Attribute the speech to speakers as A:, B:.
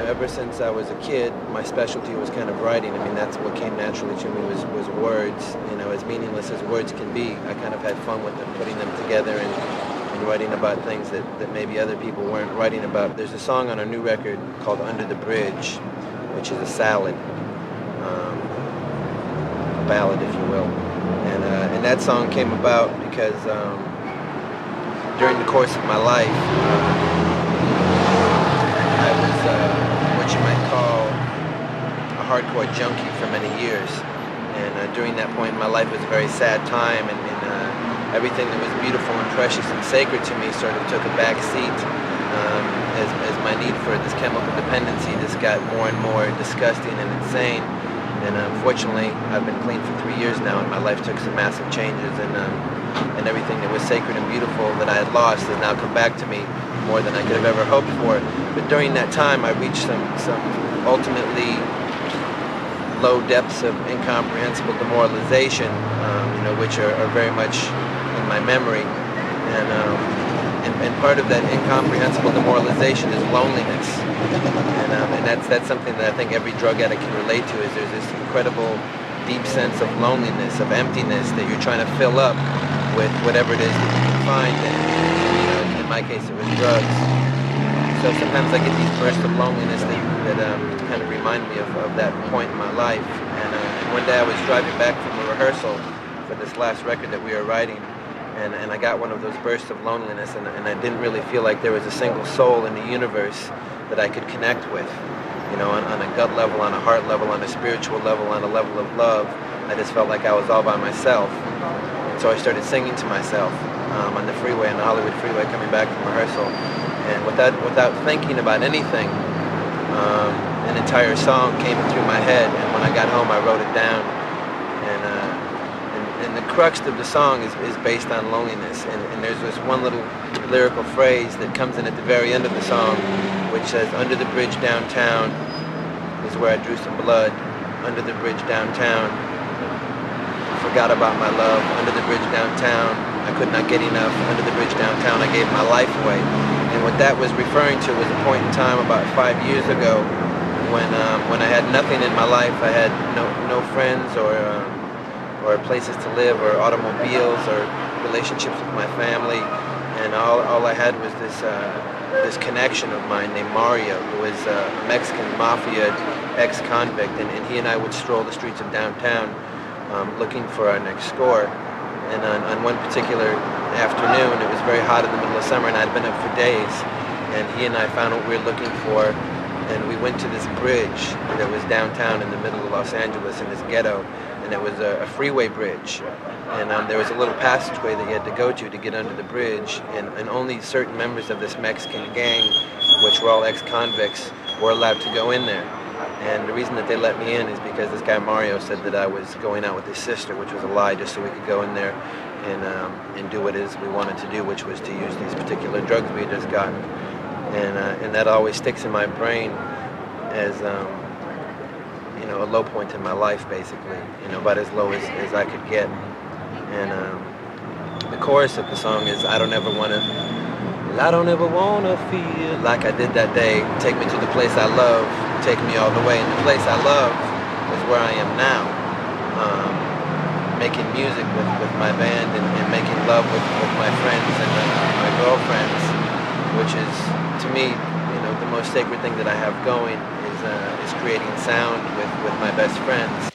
A: ever since I was a kid, my specialty was kind of writing. I mean, that's what came naturally to me was words. You know, as meaningless as words can be, I kind of had fun with them, putting them together and writing about things that maybe other people weren't writing about. There's a song on our new record called Under the Bridge, which is a salad, a ballad, if you will. And that song came about because during the course of my life, I was what you might call a hardcore junkie for many years. And during that point in my life, it was a very sad time, and everything that was beautiful and precious and sacred to me sort of took a back seat as my need for this chemical dependency just got more and more disgusting and insane. And unfortunately, I've been clean for 3 years now, and my life took some massive changes, and everything that was sacred and beautiful that I had lost has now come back to me more than I could have ever hoped for. But during that time, I reached some ultimately low depths of incomprehensible demoralization, which are very much in my memory. And part of that incomprehensible demoralization is loneliness. And that's something that I think every drug addict can relate to, is there's this incredible deep sense of loneliness, of emptiness that you're trying to fill up with whatever it is that you can find. And in my case, it was drugs. So sometimes I get these bursts of loneliness that kind of remind me of that point in my life. And one day I was driving back from a rehearsal for this last record that we were writing, and I got one of those bursts of loneliness, and I didn't really feel like there was a single soul in the universe that I could connect with, on a gut level, on a heart level, on a spiritual level, on a level of love. I just felt like I was all by myself. And so I started singing to myself on the freeway, on the Hollywood freeway, coming back from rehearsal. And without thinking about anything, an entire song came through my head, and when I got home I wrote it down. And the crux of the song is based on loneliness, and there's this one little lyrical phrase that comes in at the very end of the song, which says, "Under the bridge downtown is where I drew some blood. Under the bridge downtown, forgot about my love. Under the bridge downtown, I could not get enough. Under the bridge downtown, I gave my life away." And what that was referring to was a point in time about 5 years ago when I had nothing in my life. I had no friends or places to live, or automobiles, or relationships with my family, and all I had was this connection of mine named Mario, who was a Mexican mafia ex-convict, and he and I would stroll the streets of downtown looking for our next score. And on one particular afternoon, it was very hot in the middle of summer, and I'd been up for days, and he and I found what we were looking for, and we went to this bridge that was downtown in the middle of Los Angeles, in this ghetto, and it was a freeway bridge, and there was a little passageway that you had to go to get under the bridge, and only certain members of this Mexican gang, which were all ex-convicts, were allowed to go in there. And the reason that they let me in is because this guy Mario said that I was going out with his sister, which was a lie, just so we could go in there and do what it is we wanted to do, which was to use these particular drugs we had just gotten. And that always sticks in my brain as a low point in my life, basically, about as low as I could get. And the chorus of the song is, I don't ever want to feel like I did that day. Take me to the place I love, take me all the way. And the place I love is where I am now, making music with my band, and making love with my friends and my girlfriends, which is, to me, the most sacred thing that I have going is creating sound with my best friends.